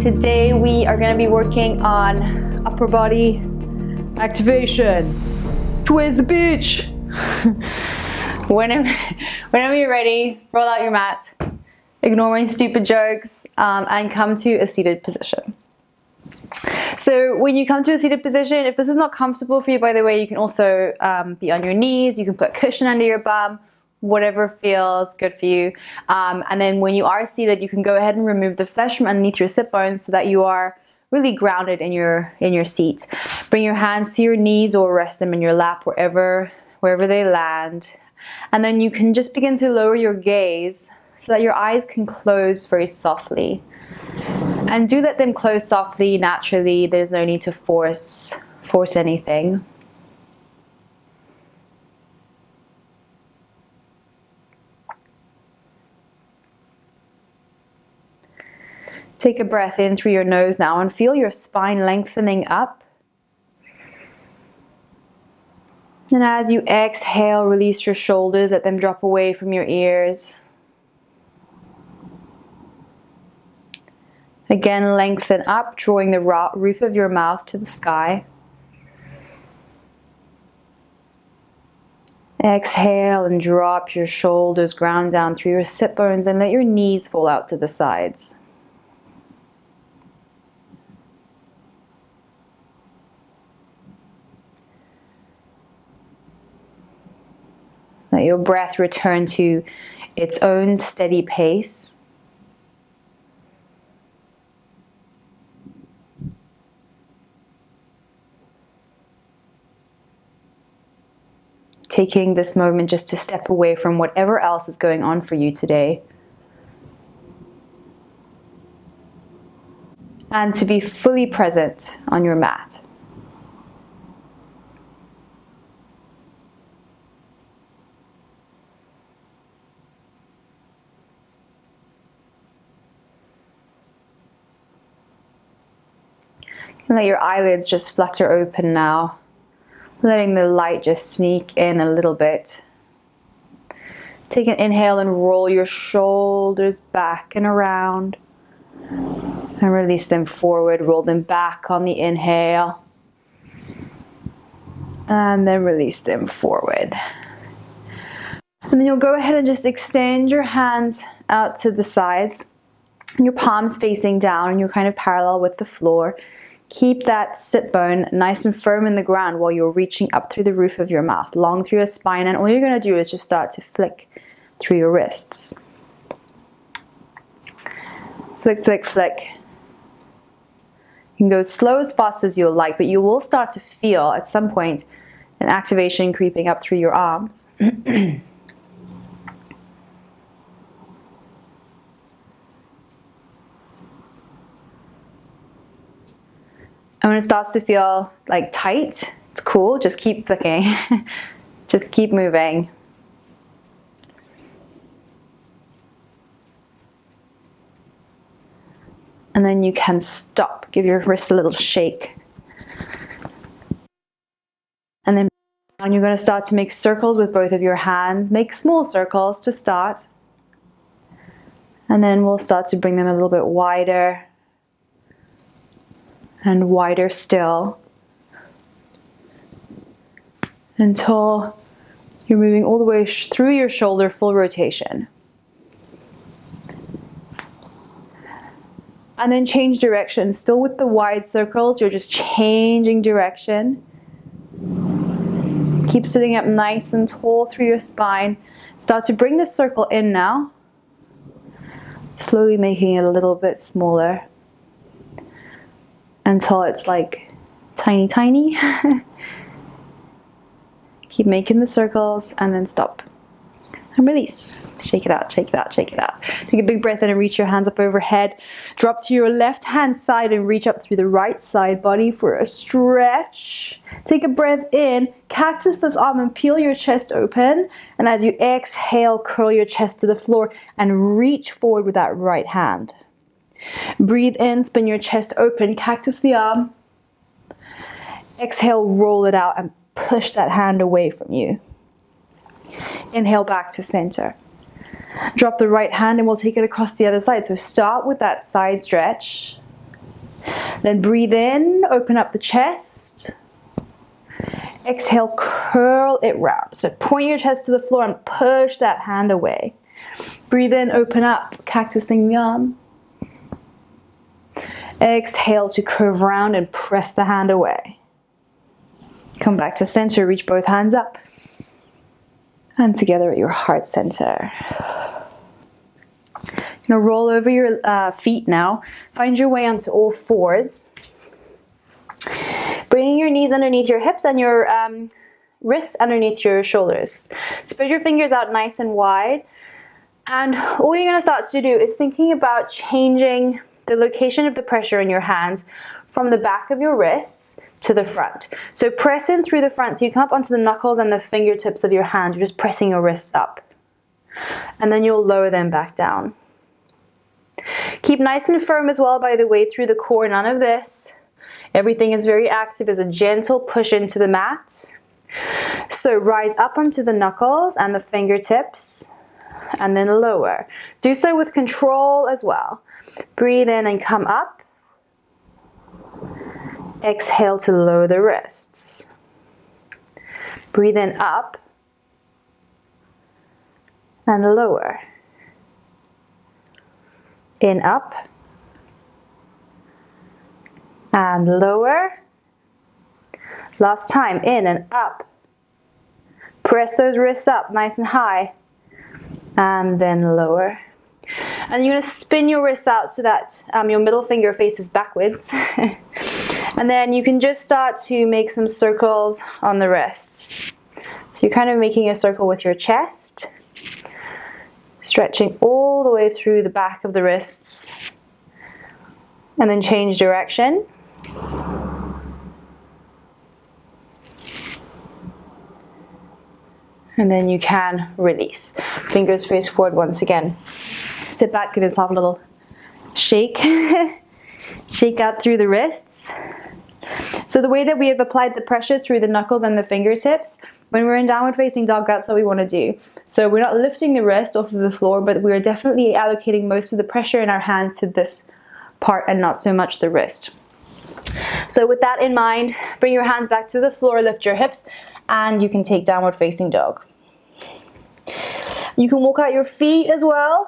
Today we are going to be working on upper body activation. Where's the beach? Whenever you're ready, roll out your mat, ignore my stupid jokes, and come to a seated position. So when you come to a seated position, if this is not comfortable for you, by the way, you can also be on your knees. You can put a cushion under your bum, whatever feels good for you. And then when you are seated, you can go ahead and remove the flesh from underneath your sit bones so that you are really grounded in your seat. Bring your hands to your knees or rest them in your lap, wherever they land. And then you can just begin to lower your gaze so that your eyes can close very softly. And do let them close softly, naturally. There's no need to force anything. Take a breath in through your nose now and feel your spine lengthening up. And as you exhale, release your shoulders, let them drop away from your ears. Again, lengthen up, drawing the roof of your mouth to the sky. Exhale and drop your shoulders, ground down through your sit bones, and let your knees fall out to the sides. Let your breath return to its own steady pace. Taking this moment just to step away from whatever else is going on for you today. And to be fully present on your mat. And let your eyelids just flutter open now, letting the light just sneak in a little bit. Take an inhale and roll your shoulders back and around. And release them forward, roll them back on the inhale. And then release them forward. And then you'll go ahead and just extend your hands out to the sides. And your palms facing down, and you're kind of parallel with the floor. Keep that sit bone nice and firm in the ground while you're reaching up through the roof of your mouth, long through your spine, and all you're going to do is just start to flick through your wrists. Flick, flick, flick. You can go slow as fast as you'll like, but you will start to feel at some point an activation creeping up through your arms. And when it starts to feel like tight, it's cool, just keep flicking. Just keep moving. And then you can stop, give your wrist a little shake. And then you're going to start to make circles with both of your hands. Make small circles to start. And then we'll start to bring them a little bit wider. And wider still, until you're moving all the way through your shoulder, full rotation. And then change direction, still with the wide circles, you're just changing direction. Keep sitting up nice and tall through your spine. Start to bring the circle in now, slowly making it a little bit smaller. Until it's like tiny, tiny. Keep making the circles and then stop. And release. Shake it out, shake it out, shake it out. Take a big breath in and reach your hands up overhead. Drop to your left hand side and reach up through the right side body for a stretch. Take a breath in, cactus this arm and peel your chest open. And as you exhale, curl your chest to the floor and reach forward with that right hand. Breathe in, spin your chest open, cactus the arm. Exhale, roll it out and push that hand away from you. Inhale back to center. Drop the right hand and we'll take it across the other side. So start with that side stretch. Then breathe in, open up the chest. Exhale, curl it round. So point your chest to the floor and push that hand away. Breathe in, open up, cactusing the arm. Exhale to curve round and press the hand away. Come back to center, reach both hands up. And together at your heart center. You're gonna roll over your feet now. Find your way onto all fours. Bringing your knees underneath your hips and your wrists underneath your shoulders. Spread your fingers out nice and wide. And all you're gonna start to do is thinking about changing the location of the pressure in your hands from the back of your wrists to the front. So press in through the front so you come up onto the knuckles and the fingertips of your hands. You're just pressing your wrists up. And then you'll lower them back down. Keep nice and firm as well, by the way, through the core. None of this. Everything is very active as a gentle push into the mat. So rise up onto the knuckles and the fingertips and then lower. Do so with control as well. Breathe in and come up. Exhale to lower the wrists. Breathe in up and lower. In up and lower. Last time, in and up. Press those wrists up nice and high and then lower. And you're going to spin your wrists out so that your middle finger faces backwards. And then you can just start to make some circles on the wrists. So you're kind of making a circle with your chest, stretching all the way through the back of the wrists. And then change direction. And then you can release. Fingers face forward once again. Sit back, give yourself a little shake. Shake out through the wrists. So the way that we have applied the pressure through the knuckles and the fingertips, when we're in downward facing dog, that's what we want to do. So we're not lifting the wrist off of the floor, but we're definitely allocating most of the pressure in our hand to this part and not so much the wrist. So with that in mind, bring your hands back to the floor, lift your hips, and you can take downward facing dog. You can walk out your feet as well.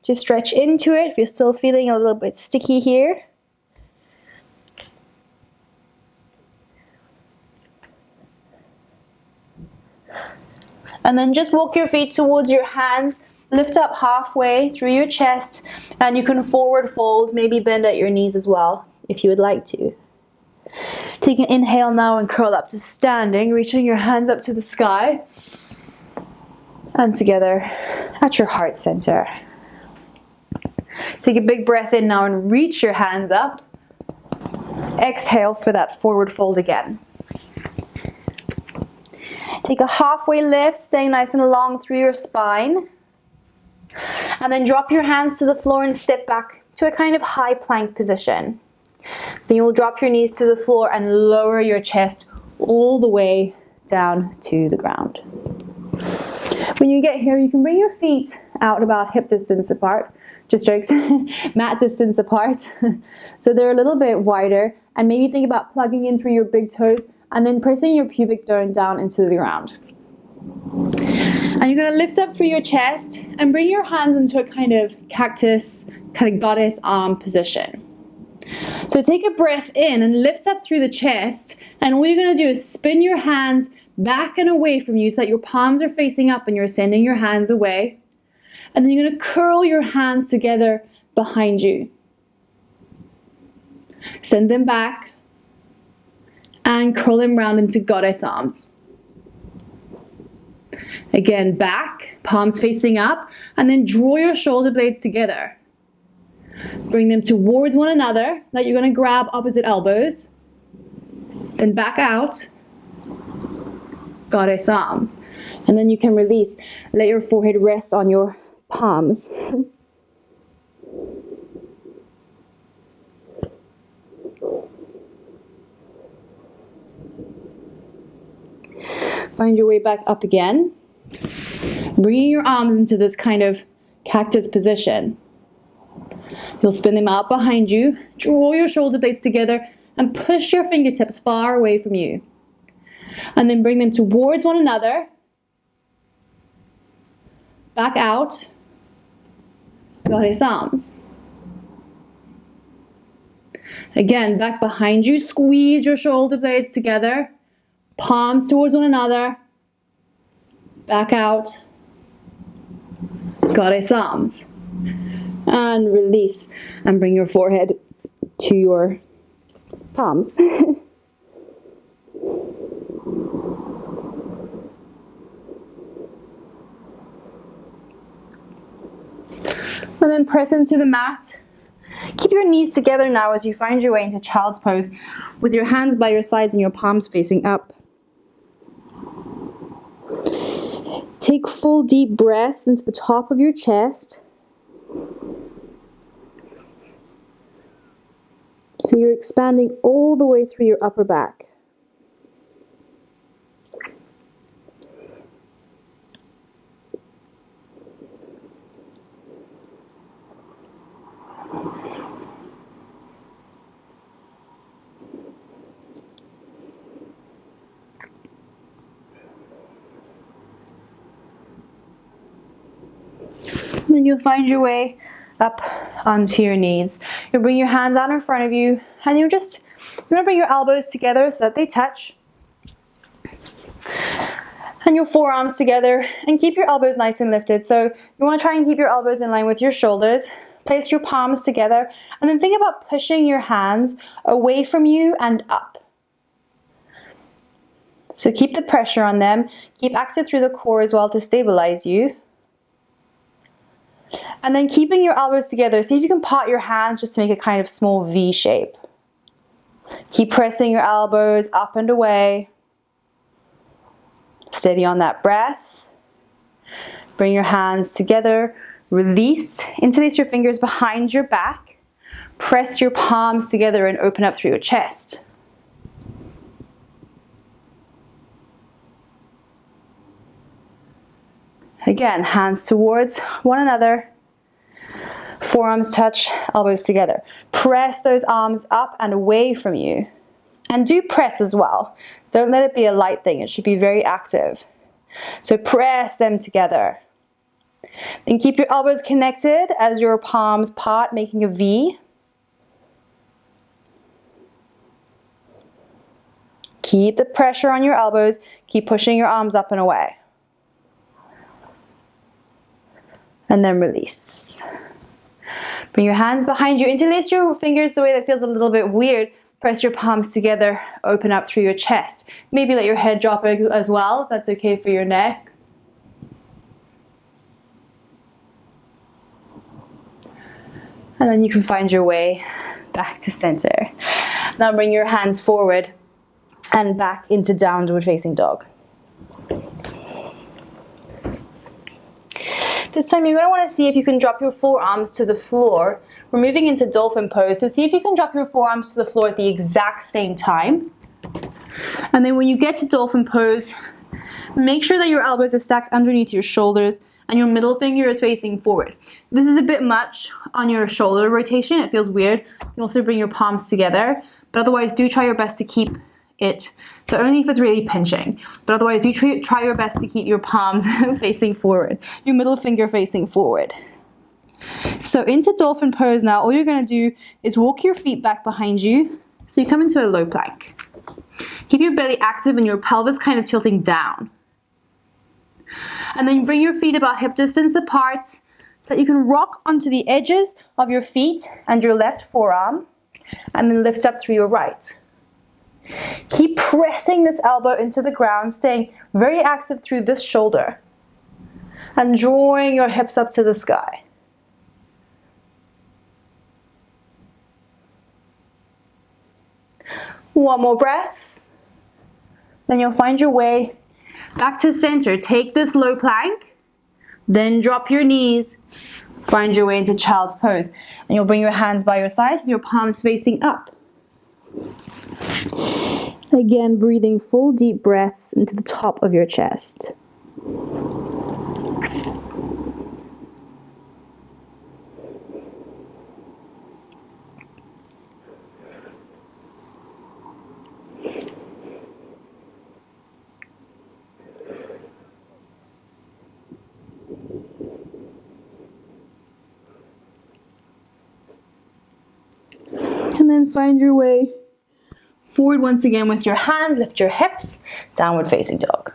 Just stretch into it if you're still feeling a little bit sticky here. And then just walk your feet towards your hands, lift up halfway through your chest, and you can forward fold, maybe bend at your knees as well, if you would like to. Take an inhale now and curl up to standing, reaching your hands up to the sky. And together at your heart center. Take a big breath in now and reach your hands up. Exhale for that forward fold again. Take a halfway lift, staying nice and long through your spine. And then drop your hands to the floor and step back to a kind of high plank position. Then you'll drop your knees to the floor and lower your chest all the way down to the ground. When you get here, you can bring your feet out about hip distance apart. Just jokes, mat distance apart. So they're a little bit wider, and maybe think about plugging in through your big toes and then pressing your pubic bone down into the ground. And you're going to lift up through your chest and bring your hands into a kind of cactus, kind of goddess arm position. So take a breath in and lift up through the chest, and all you're going to do is spin your hands back and away from you so that your palms are facing up and you're sending your hands away. And then you're going to curl your hands together behind you. Send them back and curl them round into goddess arms. Again, back, palms facing up, and then draw your shoulder blades together. Bring them towards one another, that you're going to grab opposite elbows. Then back out. Goddess arms. And then you can release. Let your forehead rest on your palms. Find your way back up again. Bringing your arms into this kind of cactus position. You'll spin them out behind you, draw your shoulder blades together, and push your fingertips far away from you. And then bring them towards one another. Back out. Goddess arms. Again, back behind you, squeeze your shoulder blades together. Palms towards one another. Back out. Goddess arms. And release. And bring your forehead to your palms. And then press into the mat. Keep your knees together now as you find your way into child's pose with your hands by your sides and your palms facing up. Take full deep breaths into the top of your chest. So you're expanding all the way through your upper back. Then you'll find your way up onto your knees. You'll bring your hands out in front of you, and you're going to bring your elbows together so that they touch. And your forearms together, and keep your elbows nice and lifted. So you want to try and keep your elbows in line with your shoulders. Place your palms together, and then think about pushing your hands away from you and up. So keep the pressure on them. Keep active through the core as well to stabilize you. And then keeping your elbows together, see if you can pot your hands just to make a kind of small V shape. Keep pressing your elbows up and away. Steady on that breath. Bring your hands together. Release. Interlace your fingers behind your back. Press your palms together and open up through your chest. Again, hands towards one another. Forearms touch, elbows together. Press those arms up and away from you. And do press as well. Don't let it be a light thing. It should be very active. So press them together. Then keep your elbows connected as your palms part, making a V. Keep the pressure on your elbows. Keep pushing your arms up and away. And then release. Bring your hands behind you. Interlace your fingers the way that feels a little bit weird. Press your palms together. Open up through your chest. Maybe let your head drop as well, if that's okay for your neck. And then you can find your way back to center. Now bring your hands forward and back into downward facing dog. This time you're going to want to see if you can drop your forearms to the floor. We're moving into dolphin pose, so see if you can drop your forearms to the floor at the exact same time. And then when you get to dolphin pose, make sure that your elbows are stacked underneath your shoulders and your middle finger is facing forward. This is a bit much on your shoulder rotation. It feels weird. You can also bring your palms together, but otherwise do try your best to keep it. So only if it's really pinching, but otherwise do try your best to keep your palms facing forward, your middle finger facing forward. So into dolphin pose now, all you're going to do is walk your feet back behind you. So you come into a low plank. Keep your belly active and your pelvis kind of tilting down. And then you bring your feet about hip distance apart so that you can rock onto the edges of your feet and your left forearm, and then lift up through your right. Keep pressing this elbow into the ground, staying very active through this shoulder, and drawing your hips up to the sky. One more breath. Then you'll find your way back to center. Take this low plank, then drop your knees, find your way into child's pose. And you'll bring your hands by your side with your palms facing up. Again, breathing full deep breaths into the top of your chest. And then find your way forward once again with your hands. Lift your hips, downward facing dog.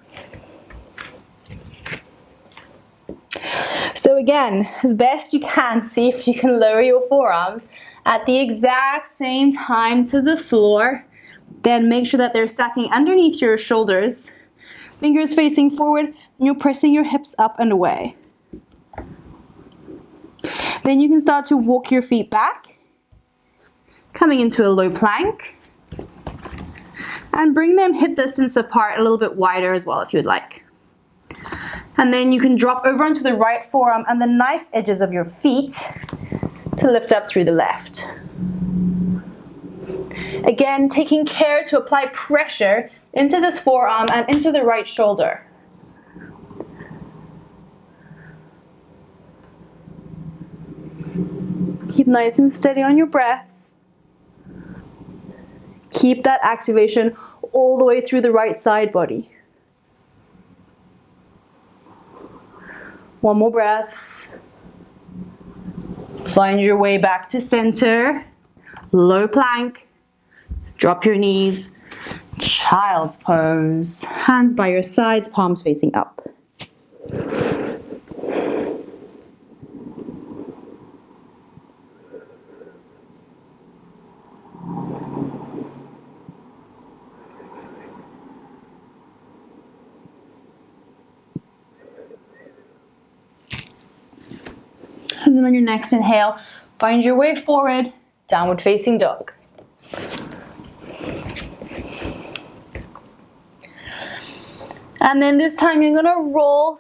So again, as best you can, see if you can lower your forearms at the exact same time to the floor. Then make sure that they're stacking underneath your shoulders. Fingers facing forward, and you're pressing your hips up and away. Then you can start to walk your feet back, coming into a low plank. And bring them hip distance apart, a little bit wider as well if you'd like. And then you can drop over onto the right forearm and the knife edges of your feet to lift up through the left. Again, taking care to apply pressure into this forearm and into the right shoulder. Keep nice and steady on your breath. Keep that activation all the way through the right side body. One more breath. Find your way back to center. Low plank. Drop your knees. Child's pose. Hands by your sides, palms facing up. And then on your next inhale, find your way forward, downward facing dog. And then this time you're gonna roll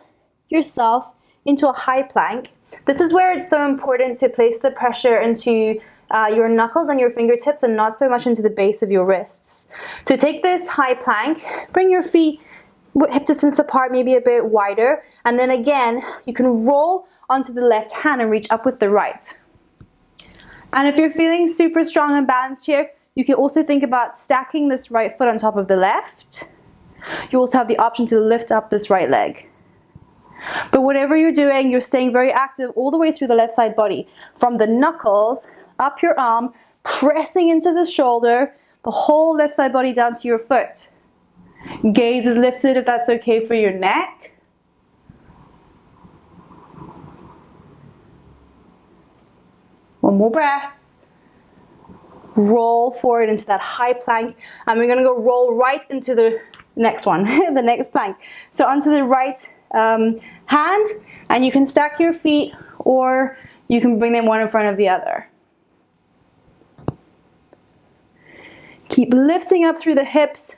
yourself into a high plank. This is where it's so important to place the pressure into your knuckles and your fingertips and not so much into the base of your wrists. So take this high plank, bring your feet hip distance apart, maybe a bit wider, and then again, you can roll onto the left hand and reach up with the right. And if you're feeling super strong and balanced here, you can also think about stacking this right foot on top of the left. You also have the option to lift up this right leg. But whatever you're doing, you're staying very active all the way through the left side body. From the knuckles, up your arm, pressing into the shoulder, the whole left side body down to your foot. Gaze is lifted if that's okay for your neck. One more breath. Roll forward into that high plank. And we're gonna go roll right into the next one, the next plank. So onto the right hand, and you can stack your feet or you can bring them one in front of the other. Keep lifting up through the hips.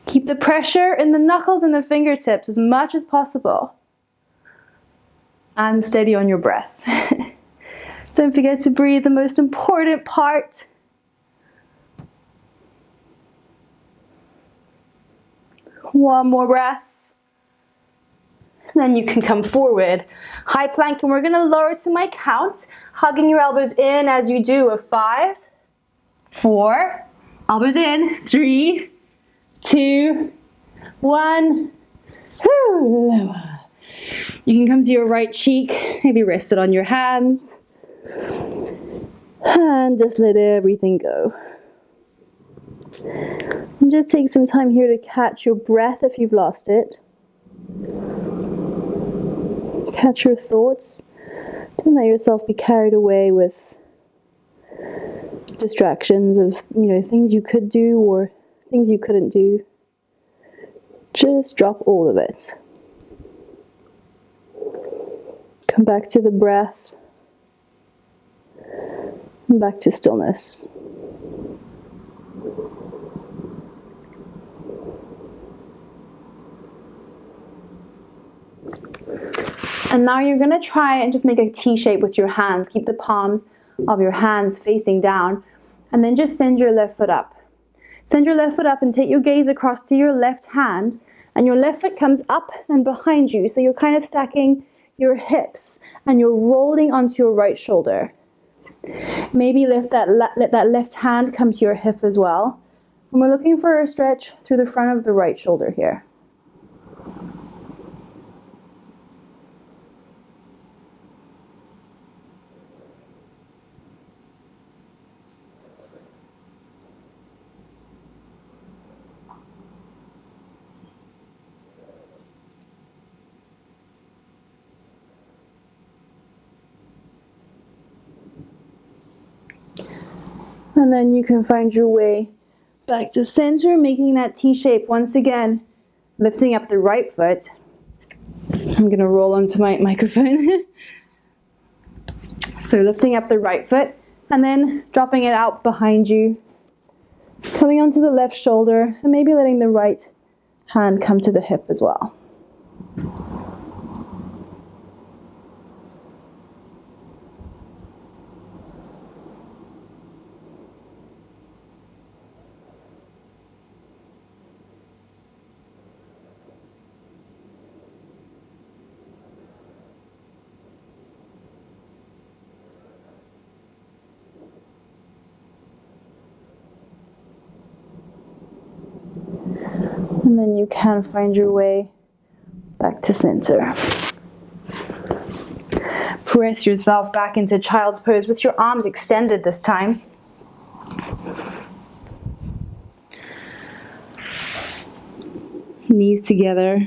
Keep the pressure in the knuckles and the fingertips as much as possible. And steady on your breath. Don't forget to breathe, the most important part. One more breath. And then you can come forward. High plank, and we're gonna lower to my count, hugging your elbows in as you do. 5, 4, elbows in, 3, 2, 1. Lower. You can come to your right cheek, maybe rest it on your hands. And just let everything go. And just take some time here to catch your breath if you've lost it. Catch your thoughts. Don't let yourself be carried away with distractions of, things you could do or things you couldn't do. Just drop all of it. Come back to the breath. And back to stillness. And now you're going to try and just make a T shape with your hands. Keep the palms of your hands facing down. And then just send your left foot up. Send your left foot up and take your gaze across to your left hand. And your left foot comes up and behind you. So you're kind of stacking your hips and you're rolling onto your right shoulder. Maybe let that left hand come to your hip as well. And we're looking for a stretch through the front of the right shoulder here. And then you can find your way back to center, making that T shape once again, lifting up the right foot. I'm gonna roll onto my microphone. So lifting up the right foot and then dropping it out behind you, coming onto the left shoulder and maybe letting the right hand come to the hip as well. And then you can find your way back to center. Press yourself back into child's pose with your arms extended this time. Knees together.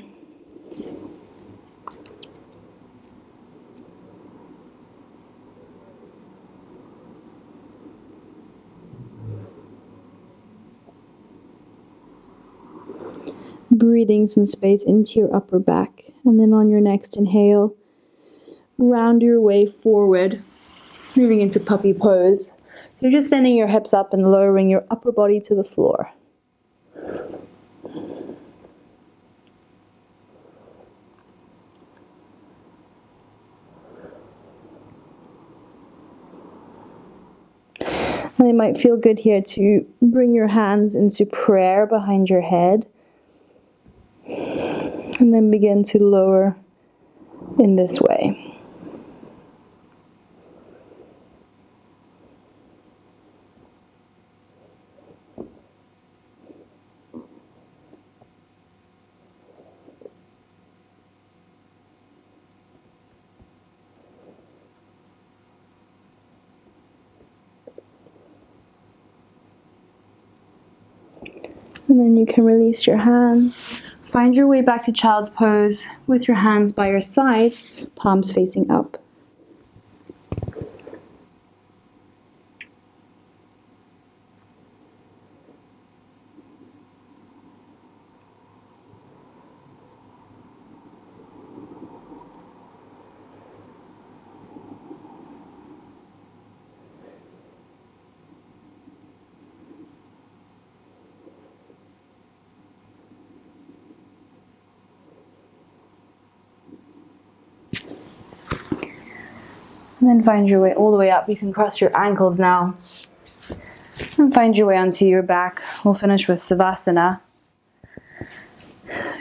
Breathing some space into your upper back, and then on your next inhale, round your way forward, moving into puppy pose. You're just sending your hips up and lowering your upper body to the floor. And it might feel good here to bring your hands into prayer behind your head. And then begin to lower in this way. And then you can release your hands. Find your way back to child's pose with your hands by your sides, palms facing up. And then find your way all the way up. You can cross your ankles now. And find your way onto your back. We'll finish with Savasana.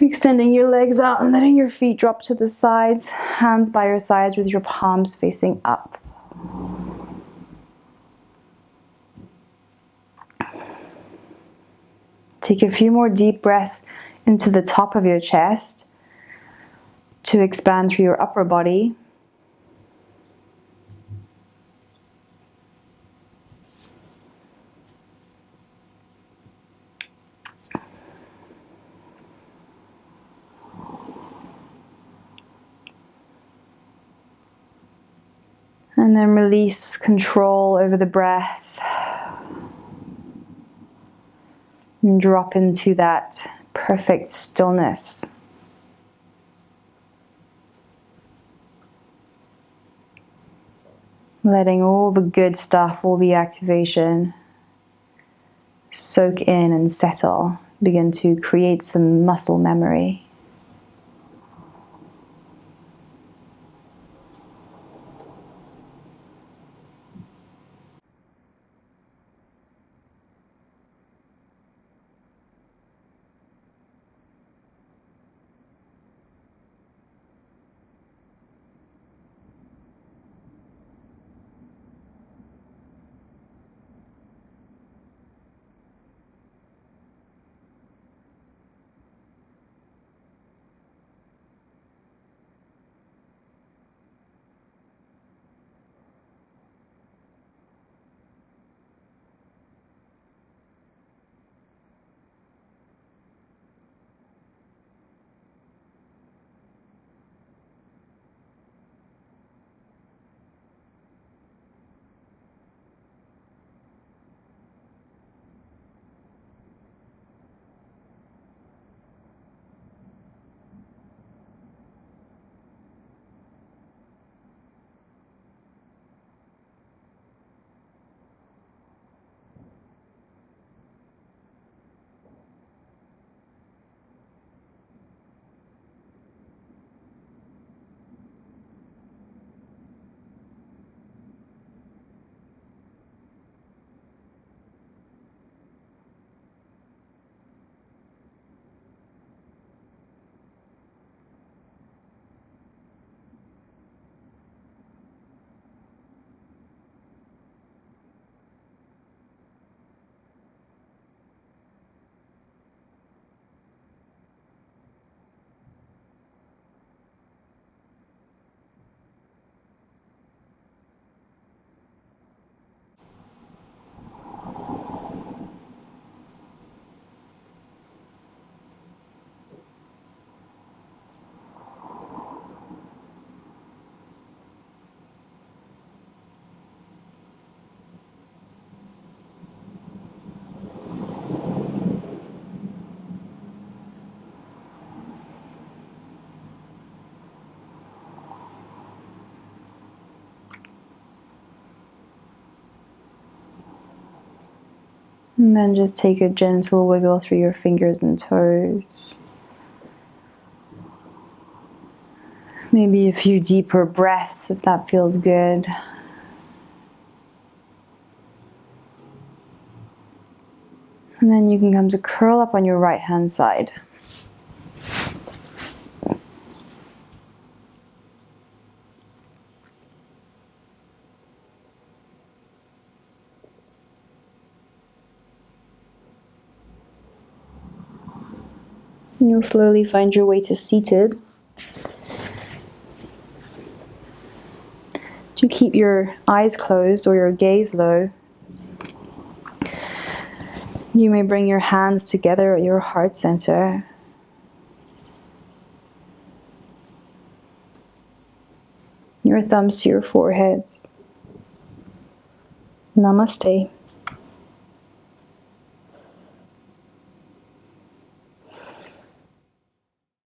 Extending your legs out and letting your feet drop to the sides. Hands by your sides with your palms facing up. Take a few more deep breaths into the top of your chest to expand through your upper body. And then release control over the breath. And drop into that perfect stillness. Letting all the good stuff, all the activation soak in and settle. Begin to create some muscle memory. And then just take a gentle wiggle through your fingers and toes. Maybe a few deeper breaths if that feels good. And then you can come to curl up on your right hand side. And you'll slowly find your way to seated. To keep your eyes closed or your gaze low, you may bring your hands together at your heart center. Your thumbs to your foreheads. Namaste.